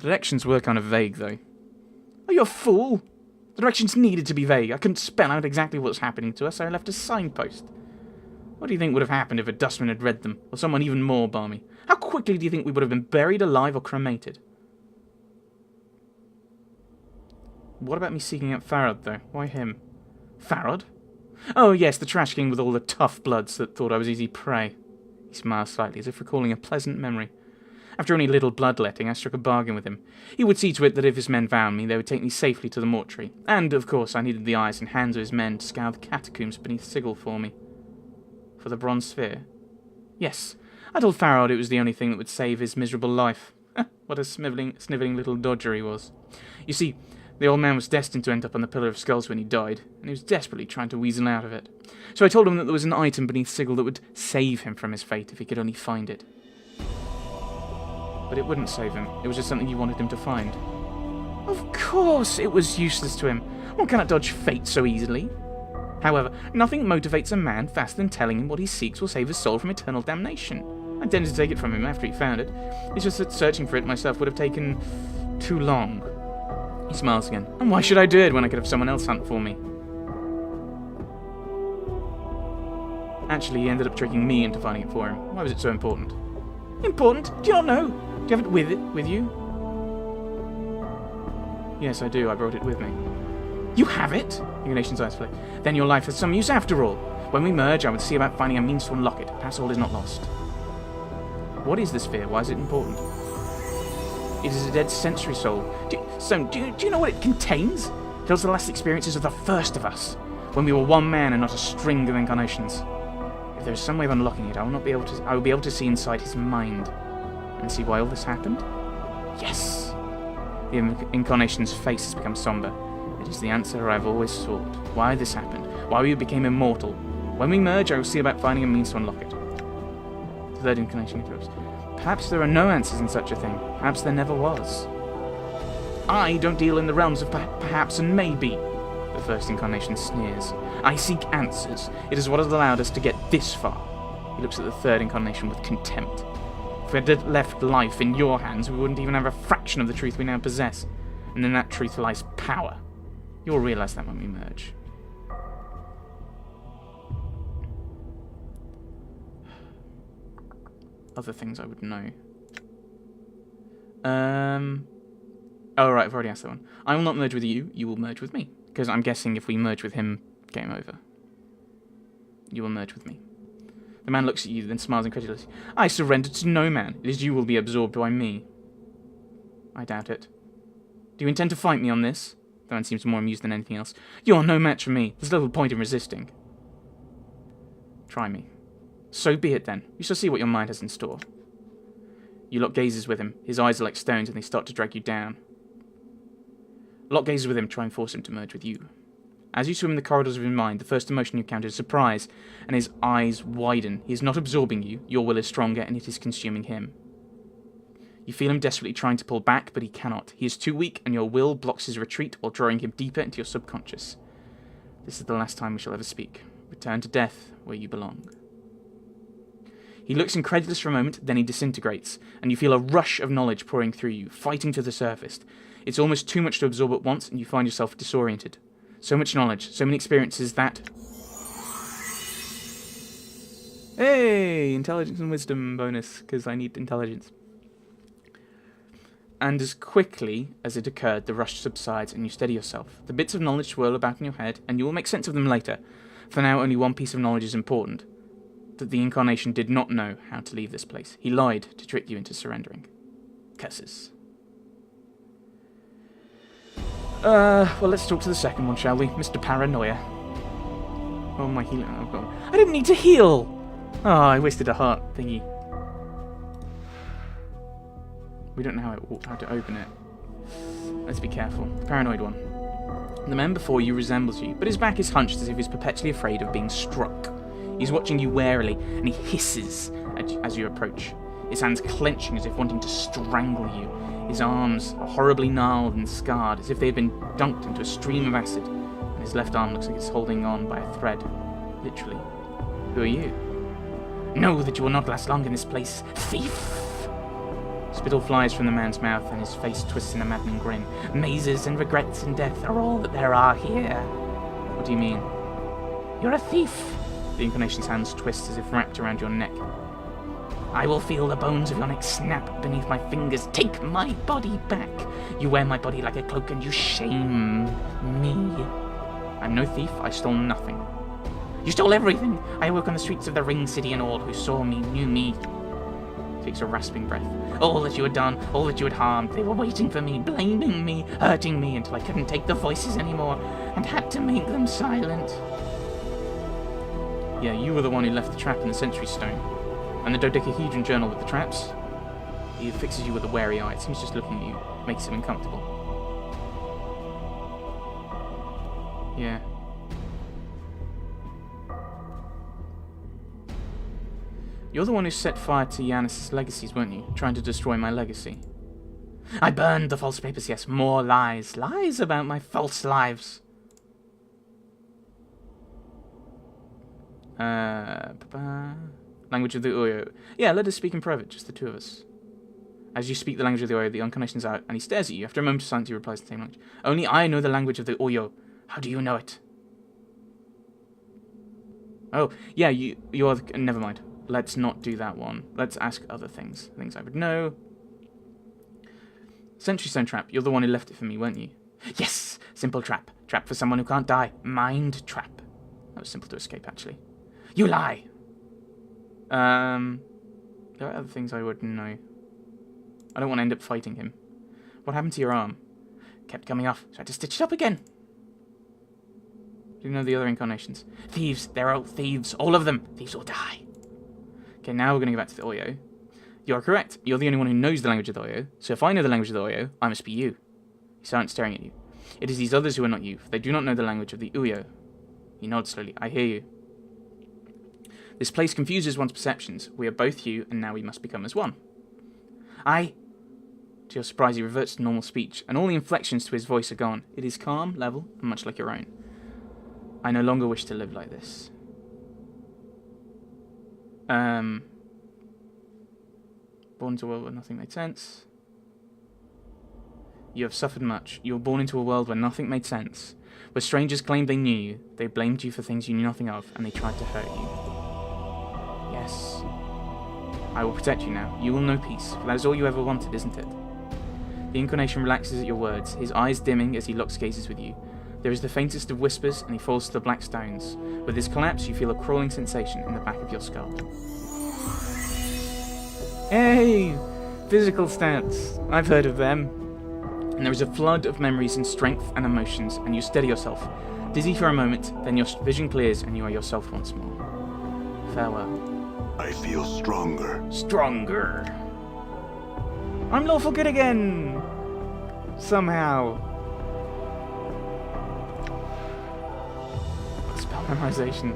The directions were kind of vague, though. Are you a fool? The directions needed to be vague. I couldn't spell out exactly what was happening to us, so I left a signpost. What do you think would have happened if a dustman had read them, or someone even more balmy? How quickly do you think we would have been buried alive or cremated? What about me seeking out Farad, though? Why him? Farad? Oh, yes, the trash king with all the tough bloods that thought I was easy prey. He smiled slightly, as if recalling a pleasant memory. After only little bloodletting, I struck a bargain with him. He would see to it that if his men found me, they would take me safely to the mortuary. And, of course, I needed the eyes and hands of his men to scour the catacombs beneath Sigil for me. For the bronze sphere? Yes. I told Farad it was the only thing that would save his miserable life. What a snivelling little dodger he was. You see, the old man was destined to end up on the Pillar of Skulls when he died, and he was desperately trying to weasel out of it. So I told him that there was an item beneath Sigil that would save him from his fate if he could only find it. But it wouldn't save him. It was just something you wanted him to find. Of course it was useless to him. One cannot dodge fate so easily. However, nothing motivates a man faster than telling him what he seeks will save his soul from eternal damnation. I intended to take it from him after he found it. It's just that searching for it myself would have taken too long. He smiles again. And why should I do it when I could have someone else hunt for me? Actually, he ended up tricking me into finding it for him. Why was it so important? Important? Do you not know? Do you have it with you? Yes, I do. I brought it with me. You have it? Ignation's eyes flick. Then your life has some use after all. When we merge, I would see about finding a means to unlock it. Perhaps all is not lost. What is the sphere? Why is it important? It is a dead sensory soul. Do you know what it contains? It tells the last experiences of the first of us, when we were one man and not a string of incarnations. If there is some way of unlocking it, I will be able to see inside his mind and see why all this happened. Yes. The incarnation's face has become somber. It is the answer I've always sought. Why this happened. Why we became immortal. When we merge, I will see about finding a means to unlock it. The third incarnation interrupts. Perhaps there are no answers in such a thing. Perhaps there never was. I don't deal in the realms of perhaps and maybe. The first incarnation sneers. I seek answers. It is what has allowed us to get this far. He looks at the third incarnation with contempt. If we had left life in your hands, we wouldn't even have a fraction of the truth we now possess. And in that truth lies power. You'll realize that when we merge. Other things I would know. Oh, right, I've already asked that one. I will not merge with you, you will merge with me. Because I'm guessing if we merge with him, game over. You will merge with me. The man looks at you, then smiles incredulously. I surrender to no man. It is you who will be absorbed by me. I doubt it. Do you intend to fight me on this? The man seems more amused than anything else. You are no match for me. There's little point in resisting. Try me. So be it then. You shall see what your mind has in store. You lock gazes with him. His eyes are like stones and they start to drag you down. Lock gazes with him, try and force him to merge with you. As you swim in the corridors of his mind, the first emotion you encounter is surprise, and his eyes widen. He is not absorbing you. Your will is stronger, and it is consuming him. You feel him desperately trying to pull back, but he cannot. He is too weak, and your will blocks his retreat while drawing him deeper into your subconscious. This is the last time we shall ever speak. Return to death, where you belong. He looks incredulous for a moment, then he disintegrates, and you feel a rush of knowledge pouring through you, fighting to the surface. It's almost too much to absorb at once, and you find yourself disoriented. So much knowledge, so many experiences that... Hey! Intelligence and wisdom bonus, because I need intelligence. And as quickly as it occurred, the rush subsides, and you steady yourself. The bits of knowledge swirl about in your head, and you will make sense of them later. For now, only one piece of knowledge is important. That the incarnation did not know how to leave this place. He lied to trick you into surrendering. Curses. Well, let's talk to the second one, shall we? Mr. Paranoia. Oh, my healing. Oh, God. I didn't need to heal! Oh, I wasted a heart thingy. We don't know how to open it. Let's be careful. The paranoid one. The man before you resembles you, but his back is hunched as if he's perpetually afraid of being struck. He's watching you warily, and he hisses as you approach. His hands clenching as if wanting to strangle you. His arms are horribly gnarled and scarred, as if they had been dunked into a stream of acid, and his left arm looks like it's holding on by a thread. Literally. Who are you? Know that you will not last long in this place, thief! Spittle flies from the man's mouth, and his face twists in a maddening grin. Mazes and regrets and death are all that there are here. What do you mean? You're a thief. The incarnation's hands twist as if wrapped around your neck. I will feel the bones of your neck snap beneath my fingers. Take my body back. You wear my body like a cloak and you shame me. I'm no thief. I stole nothing. You stole everything. I awoke on the streets of the Ring City, and all who saw me knew me. Takes a rasping breath. All that you had done, all that you had harmed, they were waiting for me, blaming me, hurting me until I couldn't take the voices anymore and had to make them silent. Yeah, you were the one who left the trap in the Sentry Stone. And the dodecahedron journal with the traps. He fixes you with a wary eye. It seems just looking at you makes him uncomfortable. Yeah. You're the one who set fire to Yanis' legacies, weren't you? Trying to destroy my legacy. I burned the false papers, yes. More lies. Lies about my false lives. Language of the Oyo. Yeah, let us speak in private, just the two of us. As you speak the language of the Oyo, the incarnation's out, and he stares at you. After a moment of silence, he replies in the same language. Only I know the language of the Oyo. How do you know it? Oh, yeah, you are the... Never mind. Let's not do that one. Let's ask other things. Things I would know. Sentry Stone trap. You're the one who left it for me, weren't you? Yes! Simple trap. Trap for someone who can't die. Mind trap. That was simple to escape, actually. You lie! There are other things I would know. I don't want to end up fighting him. What happened to your arm? Kept coming off, so I had to stitch it up again. Do you know the other incarnations? Thieves. They're all thieves. All of them. Thieves will die. Okay, now we're going to go back to the Oyo. You're correct. You're the only one who knows the language of the Oyo. So if I know the language of the Oyo, I must be you. He starts staring at you. It is these others who are not you, for they do not know the language of the Uyo. He nods slowly. I hear you. This place confuses one's perceptions. We are both you, and now we must become as one. To your surprise, he reverts to normal speech, and all the inflections to his voice are gone. It is calm, level, and much like your own. I no longer wish to live like this. Born into a world where nothing made sense. You have suffered much. You were born into a world where nothing made sense. Where strangers claimed they knew you, they blamed you for things you knew nothing of, and they tried to hurt you. Yes. I will protect you now. You will know peace, for that is all you ever wanted, isn't it? The incarnation relaxes at your words, his eyes dimming as he locks gazes with you. There is the faintest of whispers, and he falls to the black stones. With his collapse, you feel a crawling sensation in the back of your skull. Hey! Physical stats. I've heard of them. And there is a flood of memories and strength and emotions, and you steady yourself. Dizzy for a moment, then your vision clears, and you are yourself once more. Farewell. I feel stronger. Stronger. I'm lawful good again! Somehow. Spell memorization.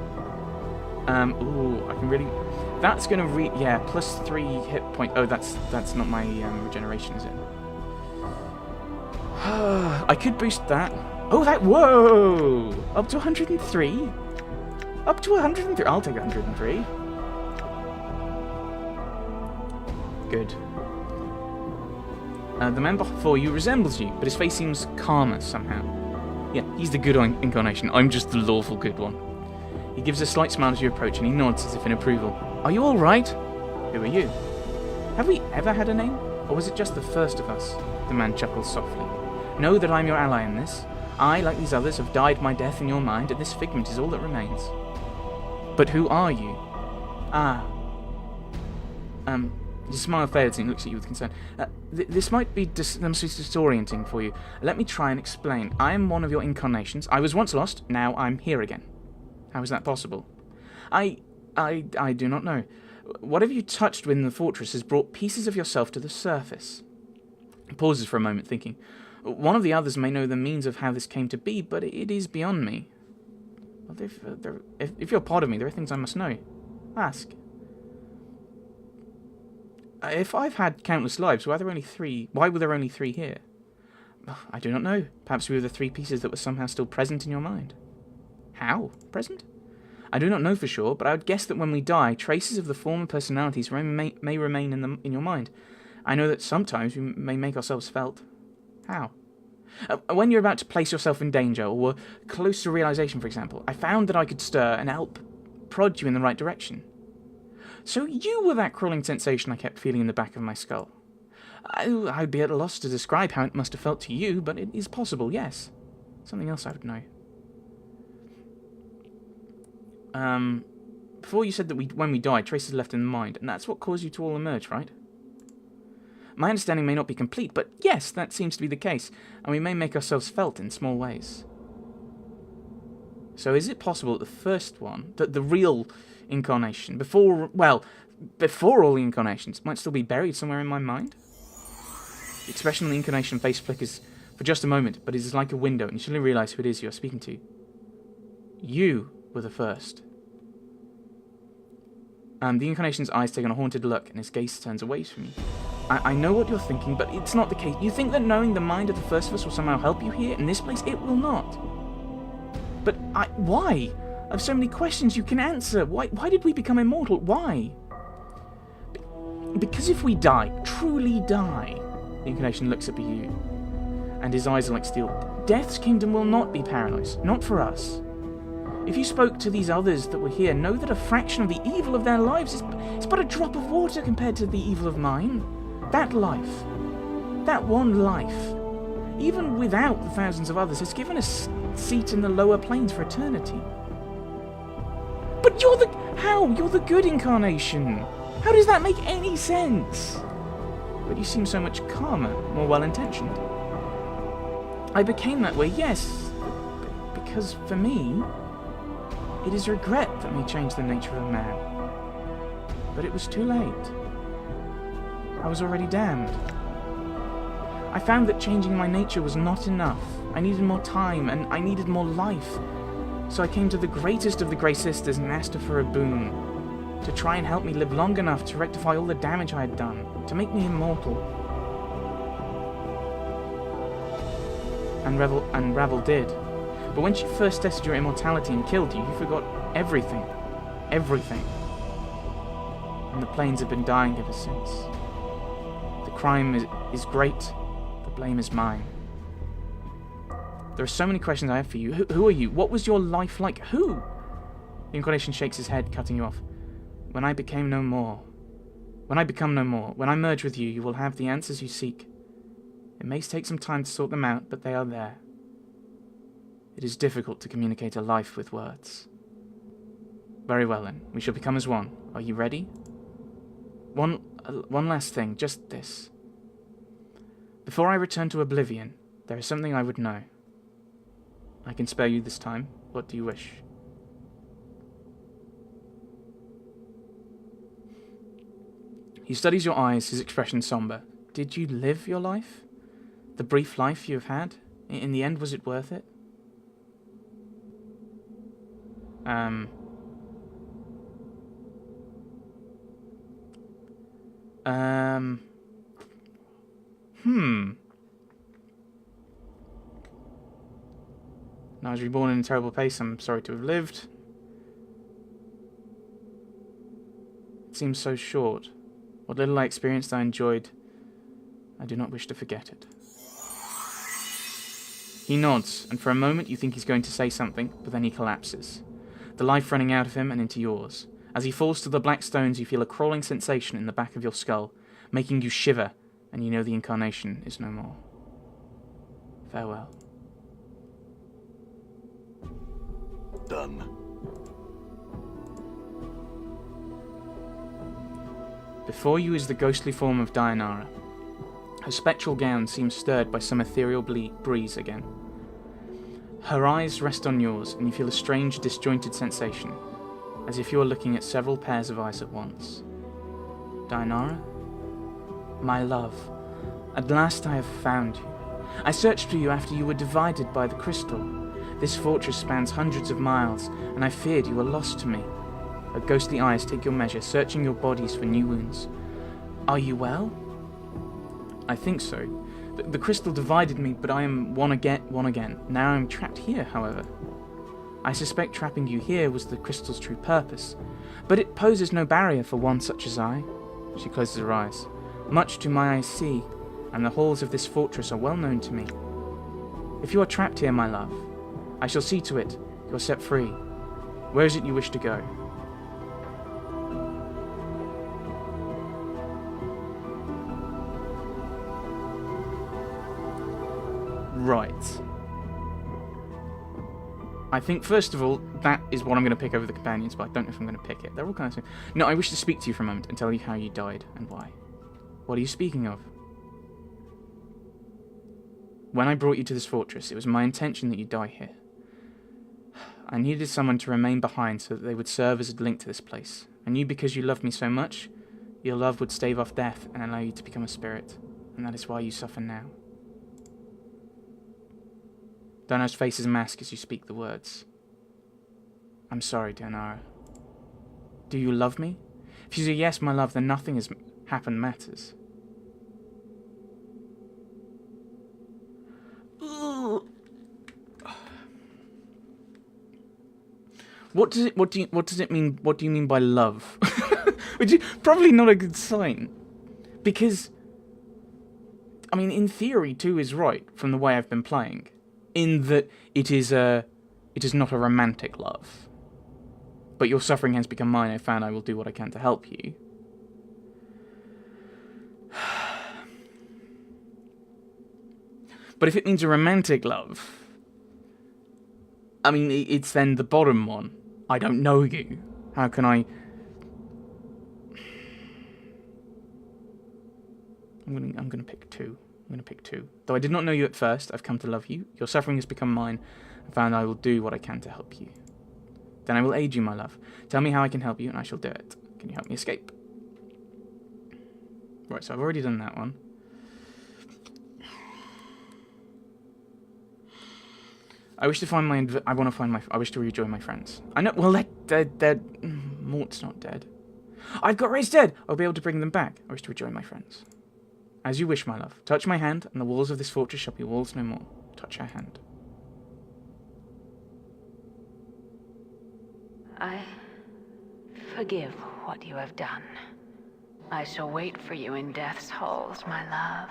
Ooh, I can really... That's gonna yeah, plus 3 hit point... Oh, that's not my regeneration, is it? I could boost that. Oh, that... Whoa! Up to 103? Up to 103. I'll take 103. Good. The man before you resembles you, but his face seems calmer somehow. Yeah, he's the good incarnation. I'm just the lawful good one. He gives a slight smile as you approach, and he nods as if in approval. Are you all right? Who are you? Have we ever had a name? Or was it just the first of us? The man chuckles softly. Know that I'm your ally in this. I, like these others, have died my death in your mind, and this figment is all that remains. But who are you? His smile fades and he looks at you with concern. This might be disorienting for you. Let me try and explain. I am one of your incarnations. I was once lost, now I'm here again. How is that possible? I do not know. Whatever you touched within the fortress has brought pieces of yourself to the surface. He pauses for a moment, thinking. One of the others may know the means of how this came to be, but it is beyond me. Well, if you're part of me, there are things I must know. Ask. If I've had countless lives, why were there only 3 here? I do not know. Perhaps we were the 3 pieces that were somehow still present in your mind. How? Present? I do not know for sure, but I would guess that when we die, traces of the former personalities may remain in your mind. I know that sometimes we may make ourselves felt. How? When you're about to place yourself in danger, or were close to realization, for example, I found that I could stir and help prod you in the right direction. So you were that crawling sensation I kept feeling in the back of my skull. I'd be at a loss to describe how it must have felt to you, but it is possible, yes. Something else I would know. Before you said that when we died, traces left in the mind, and that's what caused you to all emerge, right? My understanding may not be complete, but yes, that seems to be the case, and we may make ourselves felt in small ways. So is it possible that the first one, that the real incarnation, before all the incarnations, might still be buried somewhere in my mind? The expression on the incarnation face flickers for just a moment, but it is like a window, and you suddenly realize who it is you are speaking to. You were the first. The incarnation's eyes take on a haunted look, and his gaze turns away from you. I know what you're thinking, but it's not the case. You think that knowing the mind of the first of us will somehow help you here? In this place, it will not. But why? I have so many questions you can answer. Why did we become immortal? Why? Because if we die, truly die, the incarnation looks up at you, and his eyes are like steel. Death's kingdom will not be paradise, not for us. If you spoke to these others that were here, know that a fraction of the evil of their lives is but a drop of water compared to the evil of mine. That life, that one life, even without the thousands of others, has given us seat in the lower planes for eternity. But you're the good incarnation. How does that make any sense? But you seem so much calmer, more well-intentioned. I became that way, yes, because for me, it is regret that may change the nature of man. But it was too late. I was already damned. I found that changing my nature was not enough. I needed more time, and I needed more life. So I came to the greatest of the Grey Sisters and asked her for a boon, to try and help me live long enough to rectify all the damage I had done, to make me immortal. And Ravel did. But when she first tested your immortality and killed you, you forgot everything. Everything. And the planes have been dying ever since. The crime is great, the blame is mine. There are so many questions I have for you. Who are you? What was your life like? Who? The incarnation shakes his head, cutting you off. When I became no more. When I become no more. When I merge with you, you will have the answers you seek. It may take some time to sort them out, but they are there. It is difficult to communicate a life with words. Very well then, we shall become as one. Are you ready? One last thing, just this. Before I return to oblivion, there is something I would know. I can spare you this time. What do you wish? He studies your eyes, his expression somber. Did you live your life? The brief life you have had? In the end, was it worth it? I was reborn in a terrible place. I'm sorry to have lived. It seems so short. What little I experienced, I enjoyed. I do not wish to forget it. He nods, and for a moment you think he's going to say something, but then he collapses. The life running out of him and into yours. As he falls to the black stones, you feel a crawling sensation in the back of your skull, making you shiver, and you know the incarnation is no more. Farewell. Done. Before you is the ghostly form of Dianara. Her spectral gown seems stirred by some ethereal breeze again. Her eyes rest on yours, and you feel a strange, disjointed sensation, as if you are looking at several pairs of eyes at once. Dianara? My love, at last I have found you. I searched for you after you were divided by the crystal. This fortress spans hundreds of miles, and I feared you were lost to me. Her ghostly eyes take your measure, searching your bodies for new wounds. Are you well? I think so. The crystal divided me, but I am one again. Now I am trapped here, however. I suspect trapping you here was the crystal's true purpose, but it poses no barrier for one such as I. She closes her eyes. Much do my eyes see, and the halls of this fortress are well known to me. If you are trapped here, my love, I shall see to it you're set free. Where is it you wish to go? Right. I think, first of all, that is what I'm going to pick over the companions, but I don't know if I'm going to pick it. They're all kind of... No, I wish to speak to you for a moment and tell you how you died and why. What are you speaking of? When I brought you to this fortress, it was my intention that you die here. I needed someone to remain behind so that they would serve as a link to this place. I knew because you loved me so much, your love would stave off death and allow you to become a spirit. And that is why you suffer now. Donar's face is a mask as you speak the words. I'm sorry, Donara. Do you love me? If you say yes, my love, then nothing has happened matters. What does it mean? What do you mean by love? Which is probably not a good sign, because I mean, in theory, 2 is right from the way I've been playing, in that it is not a romantic love. But your suffering has become mine. I found I will do what I can to help you. But if it means a romantic love, I mean, it's then the bottom one. I don't know you. How can I... I'm gonna pick 2. I'm gonna pick 2. Though I did not know you at first, I've come to love you. Your suffering has become mine. I found I will do what I can to help you. Then I will aid you, my love. Tell me how I can help you, and I shall do it. Can you help me escape? Right, so I've already done that one. I wish to find my... I wish to rejoin my friends. I know... Well, they're... Mort's not dead. I've got Ray's dead! I'll be able to bring them back. I wish to rejoin my friends. As you wish, my love. Touch my hand, and the walls of this fortress shall be walls no more. Touch her hand. I forgive what you have done. I shall wait for you in death's halls, my love.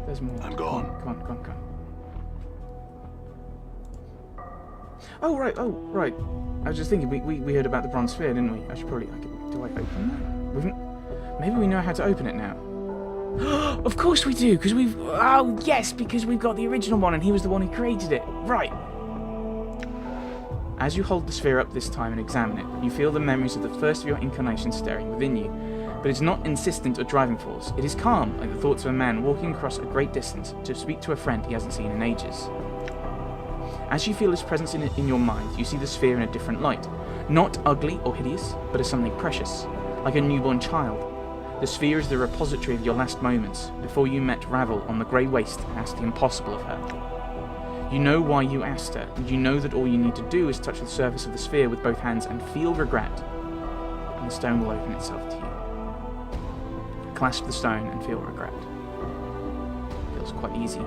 There's more. I'm gone. Come on. Oh, right. I was just thinking, we heard about the bronze sphere, didn't we? Do I open that? Maybe we know how to open it now. Of course we do, because we've... Oh, yes, because we've got the original one, and he was the one who created it. Right. As you hold the sphere up this time and examine it, you feel the memories of the first of your incarnations stirring within you. But it's not insistent or driving force. It is calm, like the thoughts of a man walking across a great distance to speak to a friend he hasn't seen in ages. As you feel his presence in your mind, you see the sphere in a different light. Not ugly or hideous, but as something precious, like a newborn child. The sphere is the repository of your last moments, before you met Ravel on the grey waste and asked the impossible of her. You know why you asked her, and you know that all you need to do is touch the surface of the sphere with both hands and feel regret, and the stone will open itself to you. Clasp the stone and feel regret. Feels quite easy.